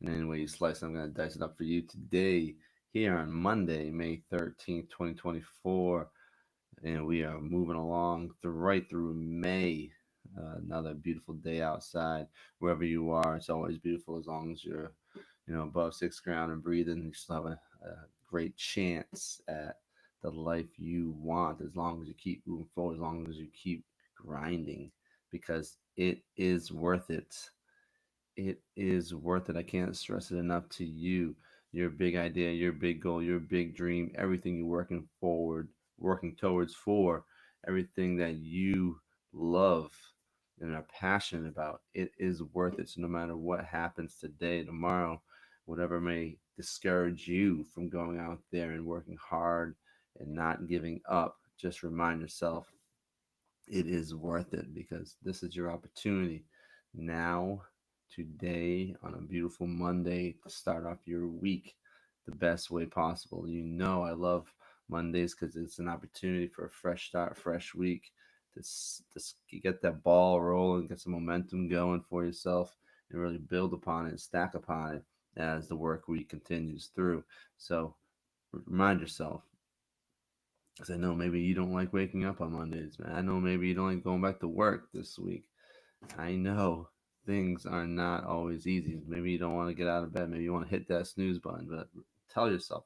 in any way you slice it. I'm going to dice it up for you today here on Monday, May 13th, 2024. And we are moving along right through May. Another beautiful day outside. Wherever you are, it's always beautiful as long as you're, above 6 ground and breathing. You still have a great chance at the life you want as long as you keep moving forward, as long as you keep grinding, because it is worth it. It is worth it. I can't stress it enough to you. Your big idea, your big goal, your big dream, everything you're working towards for, everything that you love and are passionate about, it is worth it. So no matter what happens today, tomorrow, whatever may discourage you from going out there and working hard and not giving up, just remind yourself it is worth it, because this is your opportunity now, today, on a beautiful Monday, to start off your week the best way possible. I love Mondays because it's an opportunity for a fresh start, fresh week, to get that ball rolling, get some momentum going for yourself, and really build upon it, stack upon it as the work week continues through. So remind yourself, because I know maybe you don't like waking up on Mondays, man. I know maybe you don't like going back to work this week. I know things are not always easy. Maybe you don't want to get out of bed. Maybe you want to hit that snooze button. But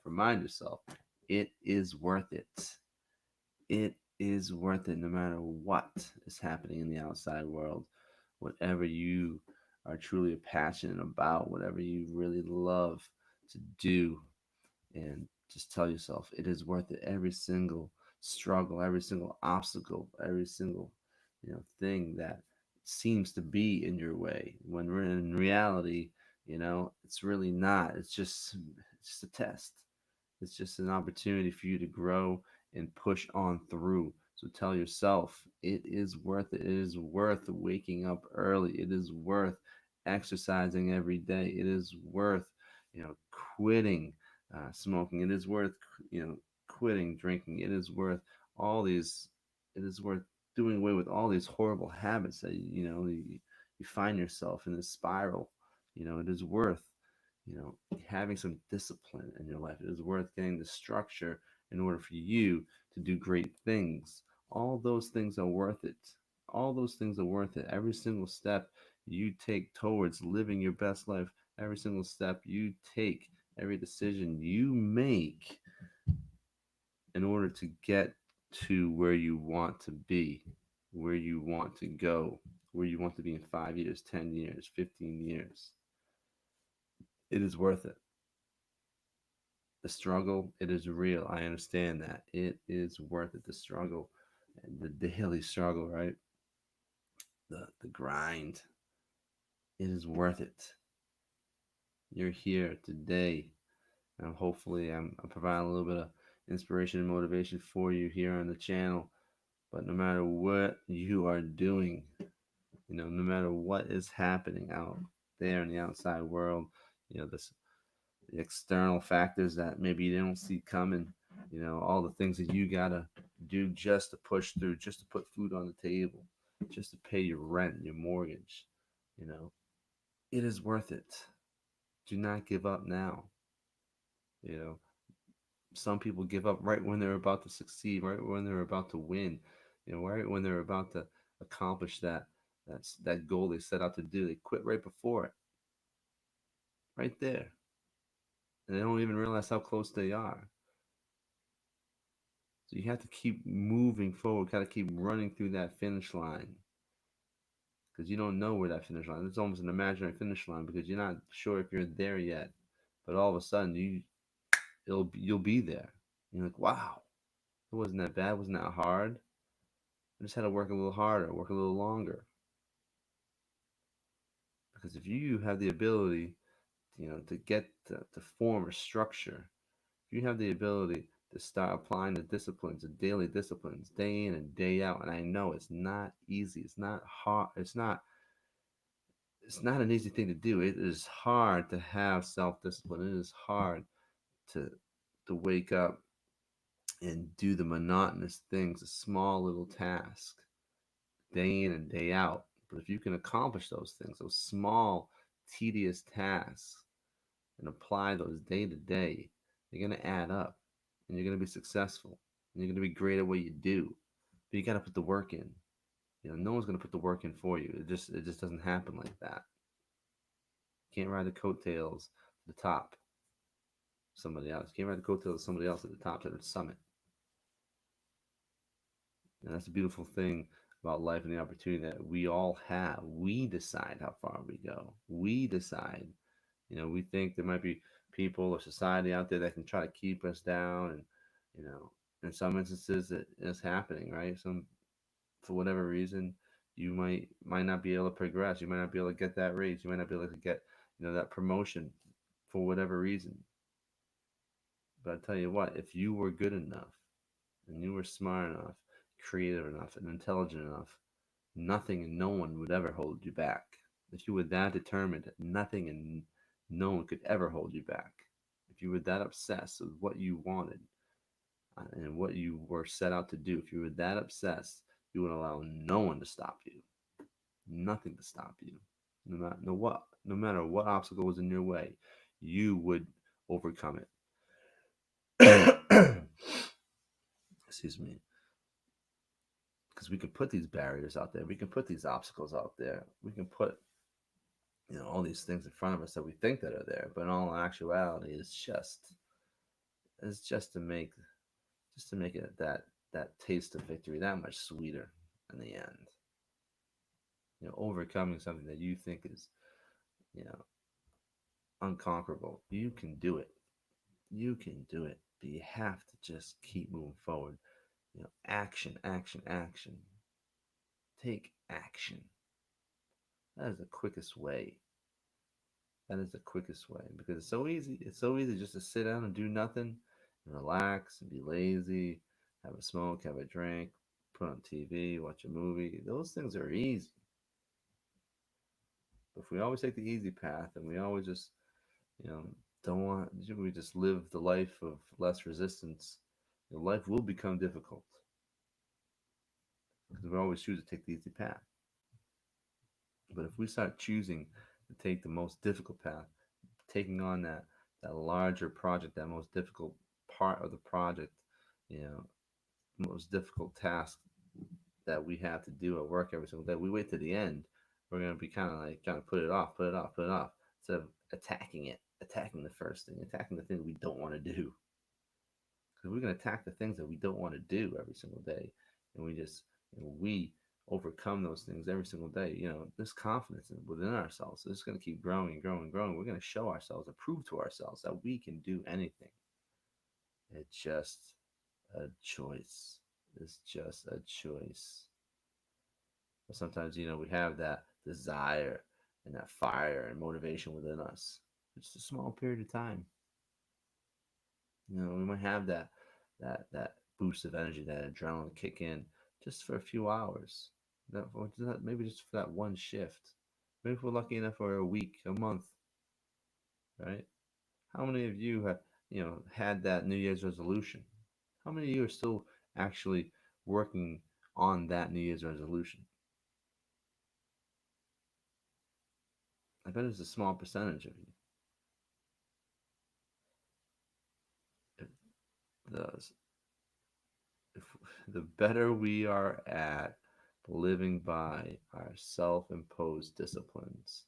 remind yourself, it is worth it. It is worth it no matter what is happening in the outside world. Whatever you are truly passionate about, whatever you really love to do, and just tell yourself it is worth it. Every single struggle, every single obstacle, every single thing that seems to be in your way, when we're in reality, it's really not. It's just a test. It's just an opportunity for you to grow and push on through. So tell yourself it is worth it. It is worth waking up early. It is worth exercising every day. It is worth, quitting smoking. It is worth, quitting drinking. It is worth all these. It is worth doing away with all these horrible habits that you find yourself in this spiral. It is worth having some discipline in your life. It is worth getting the structure in order for you to do great things. All those things are worth it. All those things are worth it. Every single step you take towards living your best life, every single step you take, every decision you make in order to get to where you want to be, where you want to go, where you want to be in 5 years, 10 years, 15 years. It is worth it. The struggle, it is real. I understand that. It is worth it. The struggle, and the daily struggle, right? The grind. It is worth it. You're here today. And hopefully I'm providing a little bit of inspiration and motivation for you here on the channel. But no matter what you are doing, no matter what is happening out there in the outside world, this the external factors that maybe you don't see coming, all the things that you gotta do just to push through, just to put food on the table, just to pay your rent, your mortgage, you know, it is worth it. Do not give up now. You know, some people give up right when they're about to succeed, right when they're about to win, right when they're about to accomplish that goal they set out to do. They quit right before it, right there, and they don't even realize how close they are. So you have to keep moving forward, kind of keep running through that finish line, because you don't know where that finish line. It's almost an imaginary finish line because you're not sure if you're there yet. But all of a sudden, you'll be there. And you're like, wow, it wasn't that bad, it wasn't that hard. I just had to work a little harder, work a little longer. Because if you have the ability, to get to form a structure, if you have the ability to start applying the disciplines, the daily disciplines, day in and day out, and I know it's not easy, it's not hard, it's not an easy thing to do. It is hard to have self-discipline. It is hard to wake up and do the monotonous things, the small little tasks, day in and day out. But if you can accomplish those things, those small, tedious tasks, and apply those day to day, they're going to add up and you're going to be successful and you're going to be great at what you do. But you got to put the work in. No one's going to put the work in for you. It just doesn't happen like that. You can't ride the coattails to the top of somebody else. You can't ride the coattails of somebody else at the top, to the summit. And that's the beautiful thing about life and the opportunity that we all have. We decide how far we go. We decide. We think there might be people or society out there that can try to keep us down, and in some instances it is happening, right? Some For whatever reason, you might not be able to progress. You might not be able to get that raise. You might not be able to get that promotion for whatever reason. But I tell you what, if you were good enough and you were smart enough, creative enough, and intelligent enough, nothing and no one would ever hold you back. If you were that determined, nothing and no one could ever hold you back. If you were that obsessed with what you wanted and what you were set out to do, if you were that obsessed, you would allow no one to stop you. Nothing to stop you. No matter what obstacle was in your way, you would overcome it. Excuse me. Because we can put these barriers out there. We can put these obstacles out there. We can put all these things in front of us that we think that are there, but in all actuality, it's just to make it that taste of victory that much sweeter in the end. Overcoming something that you think is you know unconquerable. You can do it. You can do it. But you have to just keep moving forward. Action, action, action. Take action. That is the quickest way. That is the quickest way because it's so easy. It's so easy just to sit down and do nothing, and relax and be lazy, have a smoke, have a drink, put on TV, watch a movie. Those things are easy. But if we always take the easy path and we always just, you know, don't want, we just live the life of less resistance, life will become difficult because we always choose to take the easy path. But if we start choosing to take the most difficult path, taking on that larger project, that most difficult part of the project, you know, most difficult task that we have to do at work every single day, we wait to the end. We're gonna be kind of like trying to put it off, put it off, put it off, instead of attacking it, attacking the first thing, attacking the thing that we don't want to do. Because we're gonna attack the things that we don't want to do every single day, and we overcome those things every single day. This confidence within ourselves is going to keep growing and growing and growing. We're going to show ourselves and prove to ourselves that we can do anything. It's just a choice. It's just a choice. But sometimes, we have that desire and that fire and motivation within us. It's just a small period of time. We might have that boost of energy, that adrenaline kick in just for a few hours. Maybe just for that one shift. Maybe if we're lucky enough for a week, a month, right? How many of you have had that New Year's resolution? How many of you are still actually working on that New Year's resolution? I bet it's a small percentage of you. If the if the better we are at living by our self-imposed disciplines,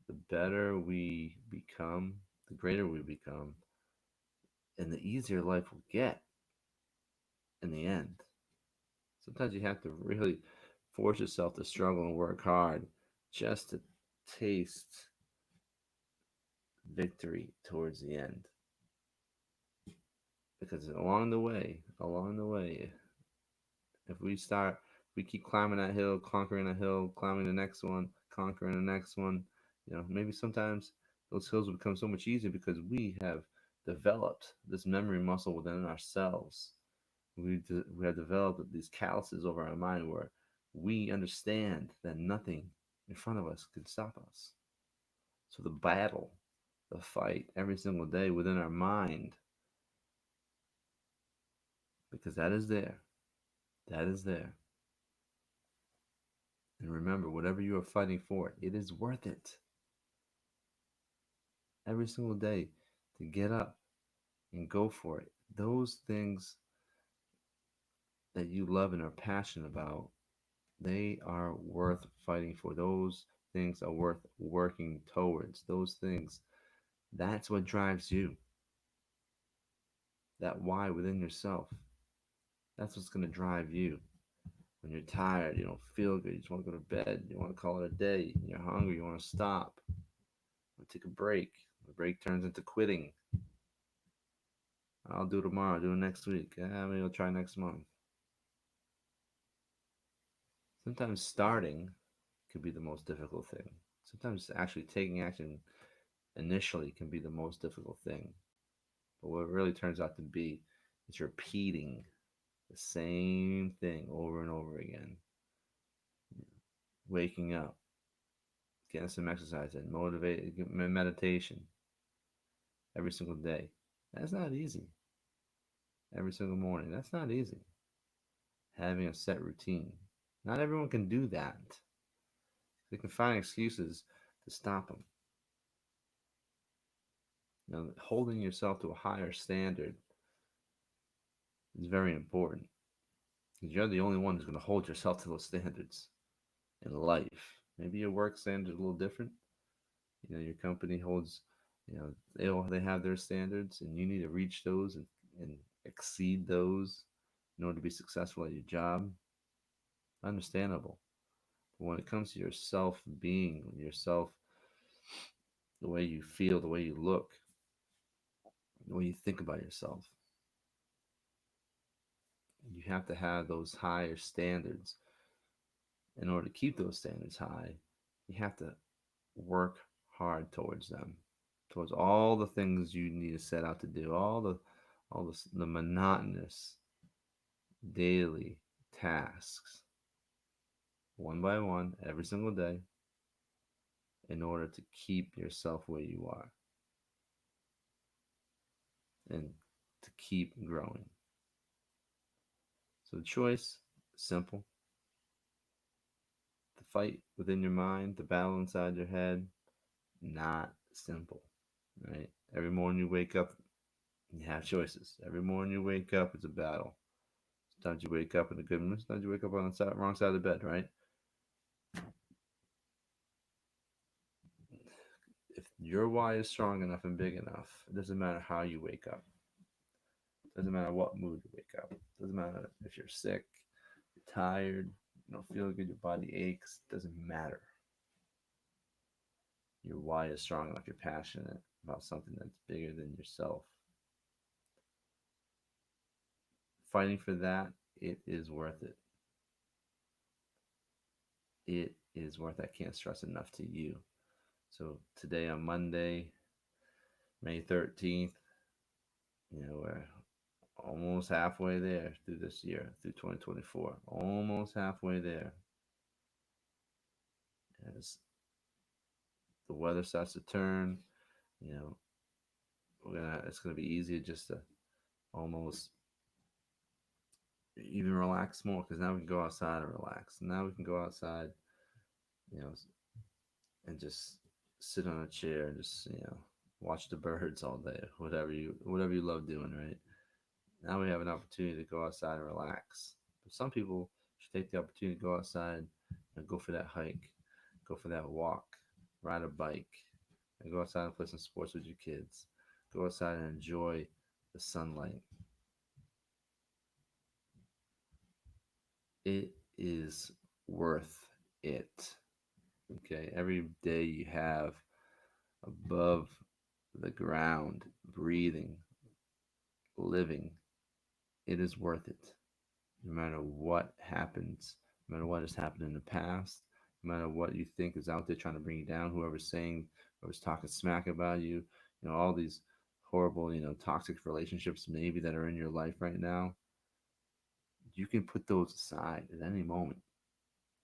the better we become, the greater we become, and the easier life will get in the end. Sometimes you have to really force yourself to struggle and work hard just to taste victory towards the end. Because along the way, if we keep climbing that hill, conquering that hill, climbing the next one, conquering the next one, maybe sometimes those hills will become so much easier because we have developed this memory muscle within ourselves. We have developed these calluses over our mind where we understand that nothing in front of us can stop us. So the fight every single day within our mind, because that is there. That is there. And remember, whatever you are fighting for, it is worth it. every single day to get up and go for it. Those things that you love and are passionate about, they are worth fighting for. Those things are worth working towards. Those things, that's what drives you. That why within yourself. That's what's going to drive you. When you're tired, you don't feel good, you just want to go to bed, you want to call it a day, you're hungry, you want to stop, you want to take a break. The break turns into quitting. I'll do tomorrow, I'll do it next week. Maybe I'll try next month. Sometimes starting can be the most difficult thing. Sometimes actually taking action initially can be the most difficult thing. But what it really turns out to be is repeating the same thing over and over again. Waking up, getting some exercise in, motivate, meditation every single day. That's not easy. Every single morning. That's not easy. Having a set routine. Not everyone can do that. They can find excuses to stop them. Holding yourself to a higher standard is very important because you're the only one who's going to hold yourself to those standards in life. Maybe your work standards are a little different. Your company holds, they have their standards, and you need to reach those and exceed those in order to be successful at your job. Understandable. But when it comes to your self being, yourself, the way you feel, the way you look, the way you think about yourself, you have to have those higher standards. In order to keep those standards high, you have to work hard towards them, towards all the things you need to set out to do, all the monotonous daily tasks, one by one, every single day, in order to keep yourself where you are and to keep growing. So the choice, simple. The fight within your mind, the battle inside your head, not simple. Right? Every morning you wake up, you have choices. Every morning you wake up, it's a battle. Sometimes you wake up in a good mood. Sometimes you wake up on the wrong side of the bed, right? If your why is strong enough and big enough, it doesn't matter how you wake up. It doesn't matter what mood you wake up. It doesn't matter if you're sick, you're tired, you don't feel good, your body aches. It doesn't matter. Your why is strong enough. You're passionate about something that's bigger than yourself. Fighting for that, it is worth it. It is worth it. I can't stress enough to you. So today on Monday, May 13th, we're almost halfway there through this year, through 2024. Almost halfway there. As the weather starts to turn, you know, it's gonna be easier just to almost even relax more because now we can go outside and relax. Now we can go outside, you know, and just sit on a chair and just watch the birds all day, whatever you love doing, right? Now we have an opportunity to go outside and relax. But some people should take the opportunity to go outside and go for that hike, go for that walk, ride a bike, and go outside and play some sports with your kids. Go outside and enjoy the sunlight. It is worth it. Okay, every day you have above the ground, breathing, living, it is worth it. No matter what happens, no matter what has happened in the past, no matter what you think is out there trying to bring you down, whoever's talking smack about you, all these horrible, toxic relationships maybe that are in your life right now, you can put those aside at any moment.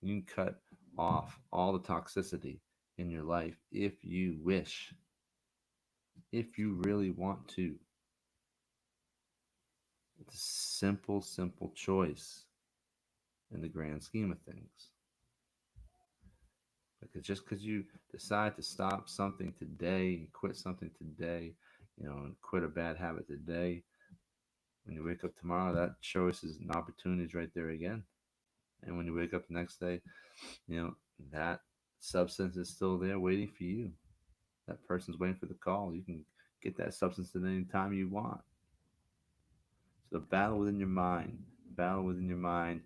You can cut off all the toxicity in your life if you wish, if you really want to. It's a simple, simple choice in the grand scheme of things. Because just because you decide to stop something today and quit something today, and quit a bad habit today, when you wake up tomorrow, that choice is an opportunity is right there again. And when you wake up the next day, you know, that substance is still there waiting for you. That person's waiting for the call. You can get that substance at any time you want. So the battle within your mind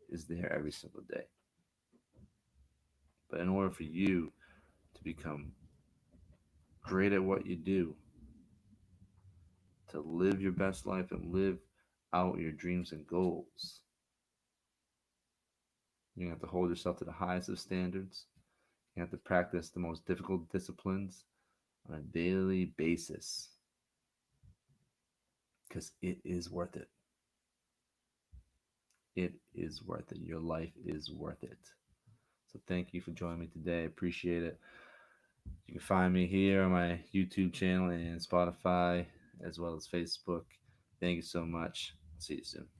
is there every single day. But in order for you to become great at what you do, to live your best life and live out your dreams and goals, you have to hold yourself to the highest of standards. You have to practice the most difficult disciplines on a daily basis because it is worth it. It is worth it. Your life is worth it. So thank you for joining me today. I appreciate it. You can find me here on my YouTube channel and Spotify, as well as Facebook. Thank you so much. See you soon.